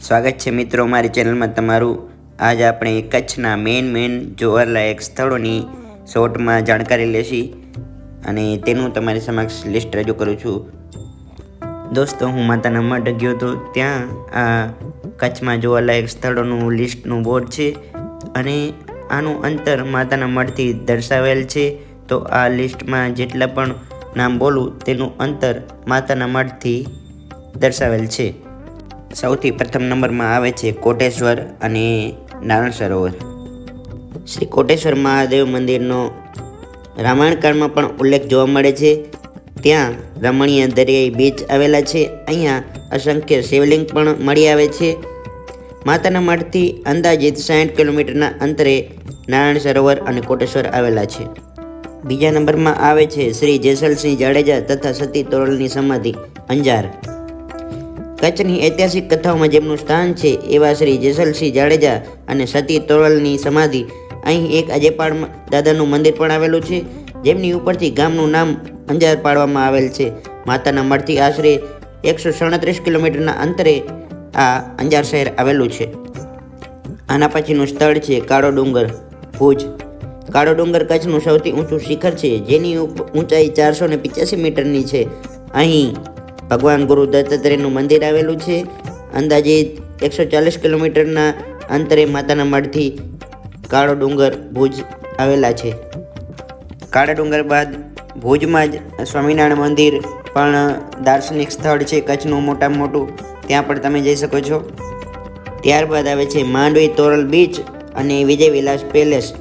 સ્વાગત છે મિત્રો મારી ચેનલમાં તમારું। આજ આપણે કચ્છના મેન જોવાલાયક સ્થળોની શોર્ટમાં જાણકારી લેશી અને તેનું તમારી સમક્ષ લિસ્ટ રજૂ કરું છું। દોસ્તો, હું માતાના મઢ ગયો તો ત્યાં આ કચ્છમાં જોવાલાયક સ્થળોનું લિસ્ટનું બોર્ડ છે અને આનું અંતર માતાના મઢથી દર્શાવેલ છે। તો આ લિસ્ટમાં જેટલા પણ નામ બોલું તેનું અંતર માતાના મઢથી દર્શાવેલ છે। સૌથી પ્રથમ નંબરમાં આવે છે કોટેશ્વર અને નારણ સરોવર। શ્રી કોટેશ્વર મહાદેવ મંદિરનો રામાયણ કાળમાં પણ ઉલ્લેખ જોવા મળે છે। ત્યાં રમણીય દરિયાઈ બીચ આવેલા છે। અહીંયા અસંખ્ય શિવલિંગ પણ મળી આવે છે। માતાના મઢથી અંદાજિત 60 કિલોમીટરના અંતરે નારાયણ સરોવર અને કોટેશ્વર આવેલા છે। બીજા નંબરમાં આવે છે શ્રી જેસલસિંહ જાડેજા તથા સતી તોરલની સમાધિ અંજાર। કચ્છની ઐતિહાસિક કથાઓમાં જેમનું સ્થાન છે એવા શ્રી જેસલસિંહ જાડેજા અને સતી તોરલની સમાધિ અહીં એક અજેપાળ દાદાનું મંદિર પણ આવેલું છે, જેમની ઉપરથી ગામનું નામ અંજાર પાડવામાં આવેલ છે। માતાના મઢથી આશરે 137 કિલોમીટરના અંતરે આ અંજાર શહેર આવેલું છે। આના પછીનું સ્થળ છે કાળો ડુંગર ભુજ। કાળો ડુંગર કચ્છનું સૌથી ઊંચું શિખર છે, જેની ઊંચાઈ 485 મીટરની છે। અહીં ભગવાન ગુરુ દત્તાત્રેયનું મંદિર આવેલું છે। અંદાજિત 140 કિલોમીટરના અંતરે માતાના મઢથી કાળો ડુંગર ભુજ આવેલા છે। કાળા ડુંગર બાદ ભુજમાં જ સ્વામિનારાયણ મંદિર પણ દાર્શનિક સ્થળ છે કચ્છનું મોટામાં મોટું, ત્યાં પણ તમે જઈ શકો છો। ત્યારબાદ આવે છે માંડવી તોરલ બીચ અને વિજય વિલાસ પેલેસ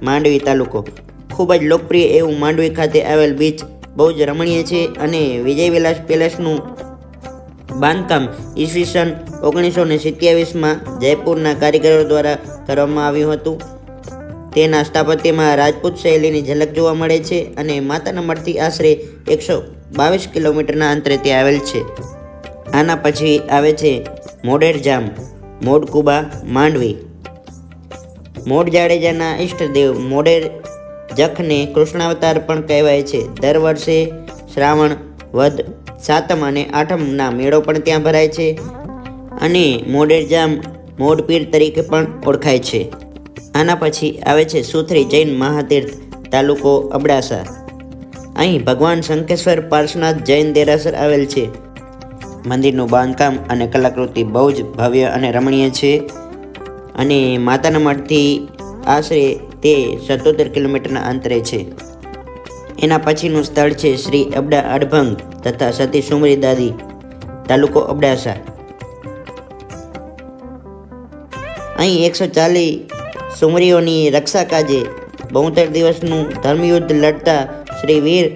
માંડવી તાલુકો। ખૂબ જ લોકપ્રિય એવું માંડવી ખાતે આવેલ બીચ બહુ જ રમણીય છે અને વિજય વિલાસ પેલેસનું બાંધકામ ઈસવીસન 1927માં જયપુરના કારીગરો દ્વારા કરવામાં આવ્યું હતું। તેના સ્થાપત્યમાં રાજપૂત શૈલીની ઝલક જોવા મળે છે અને માતાના મઢથી આશરે 122 કિલોમીટરના અંતરે તે આવેલ છે। આના પછી આવે છે મોઢેરજામ મોઢકુબા માંડવી। મોઢ જાડેજાના ઈષ્ટદેવ મોઢેર જખને કૃષ્ણાવતાર પણ કહેવાય છે। દર વર્ષે શ્રાવણ વદ સાતમ અને આઠમના મેળો પણ ત્યાં ભરાય છે અને મોઢેરજામ મોઢપીર તરીકે પણ ઓળખાય છે। આના પછી આવે છે સુથરી જૈન મહાતીર્થ તાલુકો અબડાસા। અહીં ભગવાન શંખેશ્વર પાર્શ્વનાથ જૈન દેરાસર આવેલ છે। મંદિરનું બાંધકામ અને કલાકૃતિ બહુ જ ભવ્ય અને રમણીય છે અને માતાના મઢથી આશરે તે 77 કિલોમીટરના અંતરે છે। એના પછીનું સ્થળ છે શ્રી અબડા અડભંગ તથા સતી સુમરી દાદી તાલુકો અબડાસા। અહીં 140 સુમરીઓની રક્ષા કાજે 72 દિવસનું ધર્મયુદ્ધ લડતા શ્રી વીર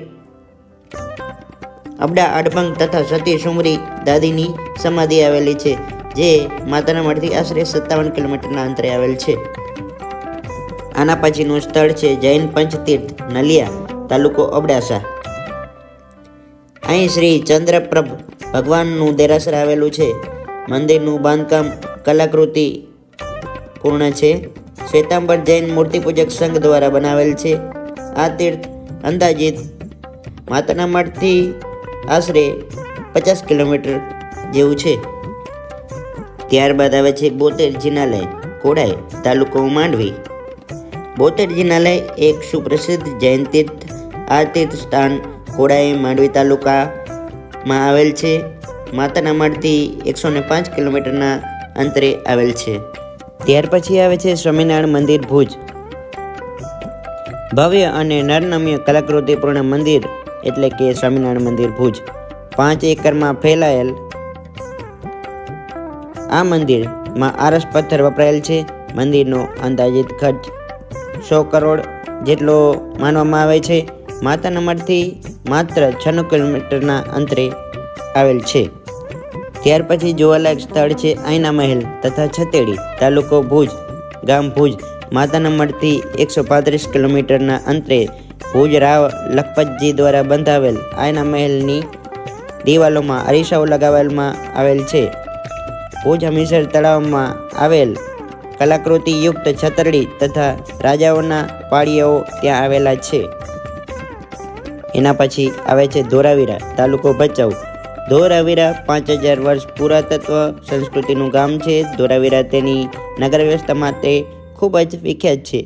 અબડા અડભંગ તથા સતી સુમરી દાદીની સમાધિ આવેલી છે, જે માતાના મઢથી આશરે 57 કિલોમીટરના અંતરે આવેલ છે। આના પછીનું સ્થળ છે જૈન પંચતીર્થ નલિયા તાલુકો અબડાસા। અહીં શ્રી ચંદ્રપ્રભ ભગવાનનું દેરાસર આવેલું છે। મંદિરનું બાંધકામ કલાકૃતિ પૂર્ણ છે। શ્વેતાંબર જૈન મૂર્તિપૂજક સંઘ દ્વારા બનાવેલ છે। આ તીર્થ અંદાજિત માતાના મઢથી આશરે 50 કિલોમીટર જેવું છે। ત્યારબાદ આવે છે બોતેર જિનાલય કોડાઈ તાલુકો માંડવી। બોતેર જિનાલય એક સુપ્રસિદ્ધ જૈન તીર્થ। આ તીર્થ સ્થાન કોડાઈ માંડવી તાલુકામાં આવેલ છે। માતાના મઢથી 105 કિલોમીટરના અંતરે આવેલ છે। ત્યાર પછી આવે છે સ્વામિનારાયણ મંદિર ભુજ। ભવ્ય અને નરનમ્ય કલાકૃતિપૂર્ણ મંદિર એટલે કે સ્વામિનારાયણ મંદિર ભુજ 5 એકરમાં ફેલાયેલ આ મંદિરમાં આરસ પથ્થર વપરાયેલ છે। મંદિરનો અંદાજિત ખર્ચ 100 કરોડ જેટલો માનવામાં આવે છે। માતાના મઢથી માત્ર 96 કિલોમીટરના અંતરે આવેલ છે। ત્યાર પછી જોવાલાયક સ્થળ છે આઈના મહેલ તથા છતેડી તાલુકો ભુજ ગામ ભુજ। માતાના મઢથી 135 કિલોમીટરના અંતરે ભુજ રાવ લખપતજી દ્વારા બંધાવેલ આઈના મહેલની દિવાલોમાં અરીસાઓ લગાવવામાં આવેલ છે। ભુજ હમીરસર તળાવમાં આવેલ કલાકૃતિયુક્ત છતરડી તથા રાજાઓના પાળિયાઓ ત્યાં આવેલા છે। એના પછી આવે છે ધોરાવીરા તાલુકો ભચાઉ। ધોળાવીરા 5000 વર્ષ પુરાતત્વ સંસ્કૃતિનું ગામ છે. ધોળાવીરા તેની નગર વ્યવસ્થા માટે ખૂબ જ વિખ્યાત છે.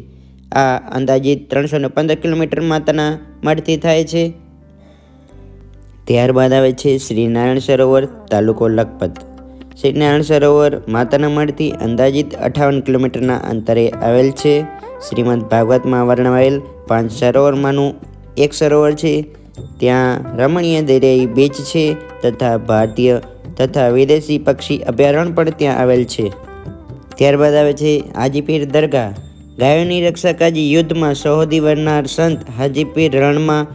આ અંદાજિત 315 કિલોમીટર માતાના મઢથી થાય છે. ત્યારબાદ આવે છે શ્રી નારાયણ સરોવર, તાલુકો લખપત. શ્રી નારાયણ સરોવર માતાના મઢથી અંદાજિત 58 કિલોમીટરના અંતરે આવેલ છે. શ્રીમદ ભાગવતમાં વર્ણવાયેલ 5 સરોવરમાંનું એક સરોવર છે. ત્યાં રમણીય દરિયાઈ બીચ છે તથા ભારતીય તથા વિદેશી પક્ષી અભયારણ્ય પણ ત્યાં આવેલ છે. ત્યારબાદ આવે છે હાજીપીર દરગાહ. ગાયોની રક્ષા કાજી યુદ્ધમાં શહોદી વરનાર સંત હાજીપીર રણમાં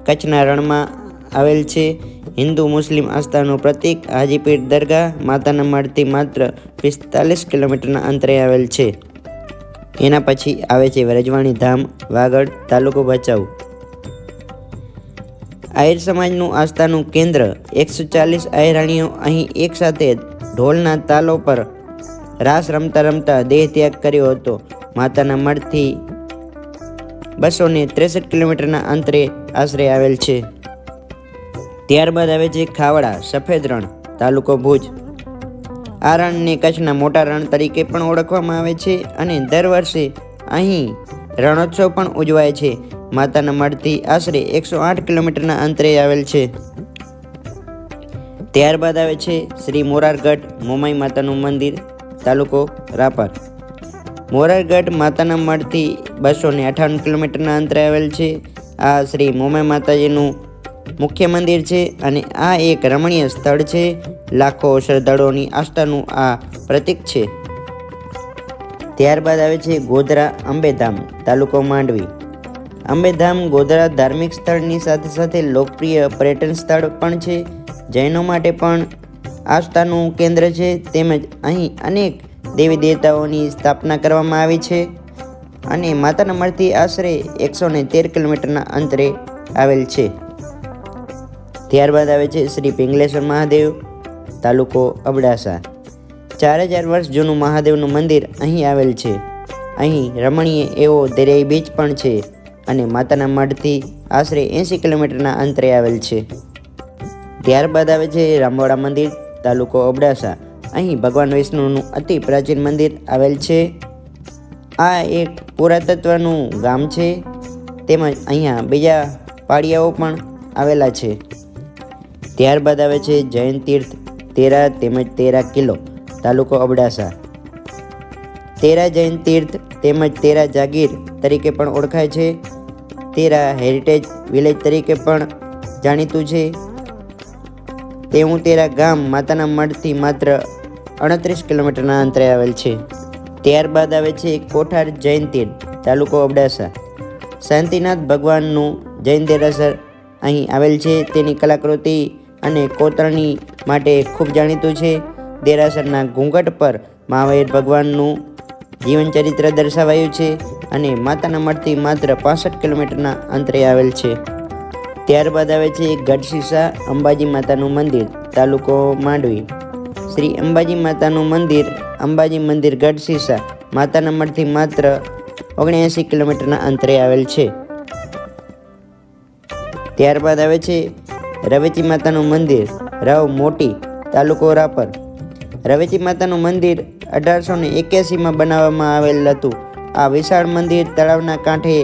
કચ્છના રણમાં આવેલ છે. હિન્દુ મુસ્લિમ આસ્થાનું પ્રતીક હાજીપીર દરગાહ માતાના મઢથી માત્ર 45 કિલોમીટરના અંતરે આવેલ છે. એના પછી આવે છે વ્રજવાણી ધામ, વાગડ, તાલુકો ભચાઉ. આહિર સમાજનું આસ્થાનું કેન્દ્ર. 140 આહિરાણીઓ અહીં એકસાથે ઢોલના તાલો પર રાસ રમતા રમતા દેહ ત્યાગ કર્યો હતો. માતાના મઢથી 263 કિલોમીટરના અંતરે આશરે આવેલ છે. ત્યારબાદ આવે છે ખાવડા, સફેદ રણ, તાલુકો ભુજ. આ રણને કચ્છના મોટા રણ તરીકે પણ ઓળખવામાં આવે છે અને દર વર્ષે અહીં રણોત્સવ પણ ઉજવાય છે. માતાના મઢથી આશરે 108 કિલોમીટરના અંતરે આવેલ છે. ત્યારબાદ આવે છે શ્રી મોરારગઢ મોમાઈ માતાનું મંદિર, તાલુકો રાપર. મોરારગઢ માતાના મઢથી 258 કિલોમીટરના અંતરે આવેલ છે. આ શ્રી મોમાઈ માતાજીનું મુખ્ય મંદિર છે અને આ એક રમણીય સ્થળ છે. લાખો શ્રદ્ધાળુઓની આસ્થાનું આ પ્રતીક છે. ત્યારબાદ આવે છે ગોધરા અંબેધામ, તાલુકો માંડવી. અંબેધામ ગોધરા ધાર્મિક સ્થળની સાથે સાથે લોકપ્રિય પર્યટન સ્થળ પણ છે. જૈનો માટે પણ આસ્થાનું કેન્દ્ર છે. તેમજ અહીં અનેક દેવી દેવતાઓની સ્થાપના કરવામાં આવી છે અને માતાના મઢથી આશરે 113 કિલોમીટરના અંતરે આવેલ છે. ત્યારબાદ આવે છે શ્રી પિંગલેશ્વર મહાદેવ, તાલુકો અબડાસા. 4000 વર્ષ જૂનું મહાદેવનું મંદિર અહીં આવેલ છે. અહીં રમણીય એવો દરિયાઈ બીચ પણ છે અને માતાના મઢથી આશરે 80 કિલોમીટરના અંતરે આવેલ છે. ત્યારબાદ આવે છે રામવાડા મંદિર, તાલુકો અબડાસા. અહીં ભગવાન વિષ્ણુનું અતિ પ્રાચીન મંદિર આવેલ છે. આ એક પુરાતત્વનું ગામ છે. તેમજ અહીંયા બીજા પાળિયાઓ પણ આવેલા છે. ત્યારબાદ આવે છે જૈન તીર્થ તેરા તેમજ તેરા કિલ્લો, તાલુકો અબડાસા. તેરા જૈન તીર્થ તેમજ તેરા જાગીર તરીકે પણ ઓળખાય છે. તેરા હેરિટેજ વિલેજ તરીકે પણ જાણીતું છે. તેવું તેરા ગામ માતાના મઢથી માત્ર 38 કિલોમીટરના અંતરે આવેલ છે. ત્યારબાદ આવે છે કોઠાર જૈન તીર્થ, તાલુકો અબડાસા. શાંતિનાથ ભગવાનનું જૈન દેરાસર અહીં આવેલ છે. તેની કલાકૃતિ અને કોતરણી માટે ખૂબ જાણીતું છે. દેરાસરના ઘૂંઘટ પર મહાવીર ભગવાનનું જીવન ચરિત્ર દર્શાવાયું છે અને માતાના મઢથી માત્ર 65 કિલોમીટરના અંતરે આવેલ છે. ત્યારબાદ આવે છે ગઢશીસા અંબાજી માતાનું મંદિર, તાલુકો માંડવી. શ્રી અંબાજી માતાનું મંદિર, અંબાજી મંદિર ગઢશીસા માતાના મઢથી માત્ર 79 કિલોમીટરના અંતરે આવેલ છે. ત્યારબાદ આવે છે રવેચી માતાનું મંદિર, રવ મોટી, તાલુકો રાપર. રવેચી માતાનું મંદિર 1881માં બનાવવામાં આવેલ હતું. આ વિશાળ મંદિર તળાવના કાંઠે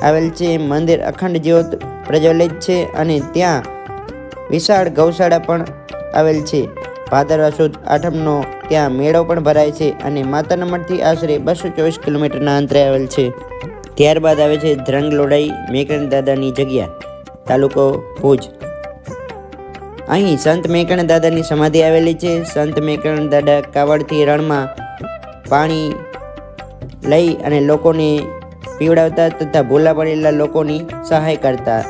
આવેલ છે. મંદિર અખંડ જ્યોત પ્રજ્વલિત છે અને ત્યાં વિશાળ ગૌશાળા પણ આવેલ છે. ભાદરવા સુદ આઠમનો ત્યાં મેળો પણ ભરાય છે અને માતાના મઢથી આશરે 224 કિલોમીટરના અંતરે આવેલ છે. ત્યારબાદ આવે છે ધ્રંગ લોડાઈ મેકરણ દાદાની જગ્યા, તાલુકો ભુજ. અહીં સંત મેકણ દાદાની સમાધિ આવેલી છે. સંત મેકણ દાદા કાવડથી રણમાં પાણી લઈ અને લોકોને પીવડાવતા તથા ભૂલા પડેલા લોકોની સહાય કરતા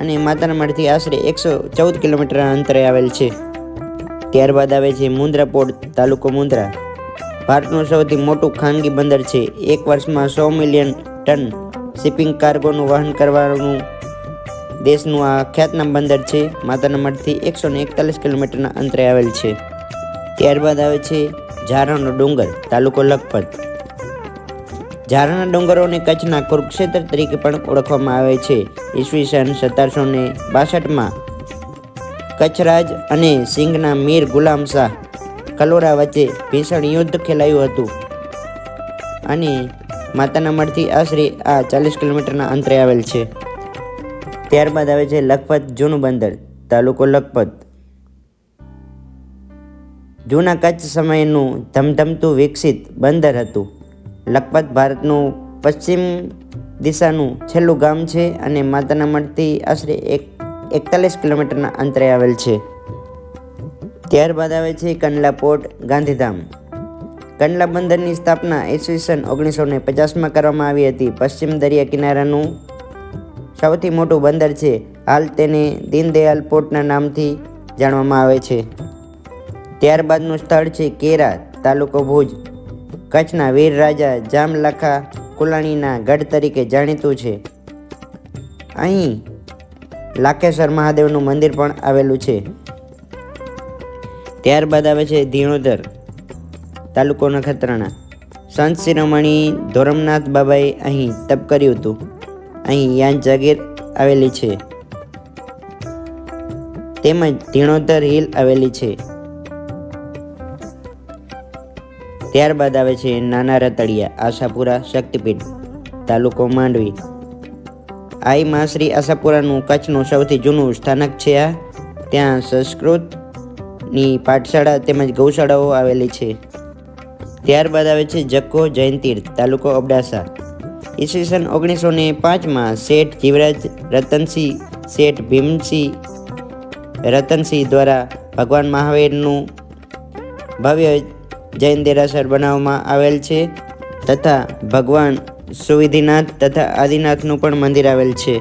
અને માતાના મઢથી આશરે 114 કિલોમીટરના અંતરે આવેલ છે. ત્યારબાદ આવે છે મુન્દ્રા પોર્ટ, તાલુકો મુન્દ્રા. ભારતનું સૌથી મોટું ખાનગી બંદર છે. એક વર્ષમાં 100 મિલિયન ટન શિપિંગ કાર્ગોનું વહન કરવાનું દેશનું આ ખ્યાતનામ બંદર છે. માતાના મઢથી 141 કિલોમીટરના અંતરે આવેલ છે. ત્યારબાદ આવે છે ઝારણનો ડુંગર, તાલુકો લખપત. ઝારણના ડુંગરોને કચ્છના કુરુક્ષેત્ર તરીકે પણ ઓળખવામાં આવે છે. ઈસવીસન 1762માં કચ્છરાજ અને સિંઘના મીર ગુલામ શાહ કલોરા વચ્ચે ભીષણ યુદ્ધ ખેલાયું હતું અને માતાના મઢથી આશરે આ 40 કિલોમીટરના અંતરે આવેલ છે. ત્યારબાદ આવે છે લખપત જૂનું બંદર, તાલુકો લખપત. જૂના કચ્છ સમયનું ધમધમતું વિકસિત બંદર હતું. લખપત ભારતનું પશ્ચિમ દિશાનું છેલ્લું ગામ છે અને માતાના મઢથી આશરે 41 કિલોમીટરના અંતરે આવેલ છે. ત્યારબાદ આવે છે કંડલા પોર્ટ, ગાંધીધામ. કંડલા બંદરની સ્થાપના ઈસવીસન 1950માં કરવામાં આવી હતી. પશ્ચિમ દરિયા કિનારાનું સૌથી મોટું બંદર છે. હાલ તેને દીનદયાલ પોર્ટના નામથી જાણવામાં આવે છે. ત્યારબાદનું સ્થળ છે કેરા, તાલુકો ભુજ. કચ્છના વીર રાજા જામલાખા કુલાણીના ગઢ તરીકે જાણીતું છે. અહીં લાખેશ્વર મહાદેવનું મંદિર પણ આવેલું છે. ત્યારબાદ આવે છે ધીણોધર, તાલુકો નખત્રાણા. સંત શિરોમણી ધોરમનાથ બાબાએ અહીં તપ કર્યું હતું. અહીં યાન જાગીર આવેલી છે તેમજ ધીણોધર હિલ આવેલી છે. ત્યારબાદ આવે છે નાના રતડિયા, આશાપુરા શક્તિપીઠ, તાલુકો માંડવી. આઈ મા શ્રી આશાપુરાનું કચ્છનું સૌથી જૂનું સ્થાનક છે. ત્યાં સંસ્કૃતની પાઠશાળા તેમજ ગૌશાળાઓ આવેલી છે. ત્યારબાદ આવે છે જક્કો જૈન તીર્થ, તાલુકો અબડાસા. ઈસવીસન 1905માં શેઠ જીવરાજ રતનસિંહ શેઠ ભીમસિંહ રતનસિંહ દ્વારા ભગવાન મહાવીરનું ભવ્ય જૈન દેરાસર બનાવવામાં આવેલ છે તથા ભગવાન સુવિધિનાથ તથા આદિનાથનું પણ મંદિર આવેલ છે.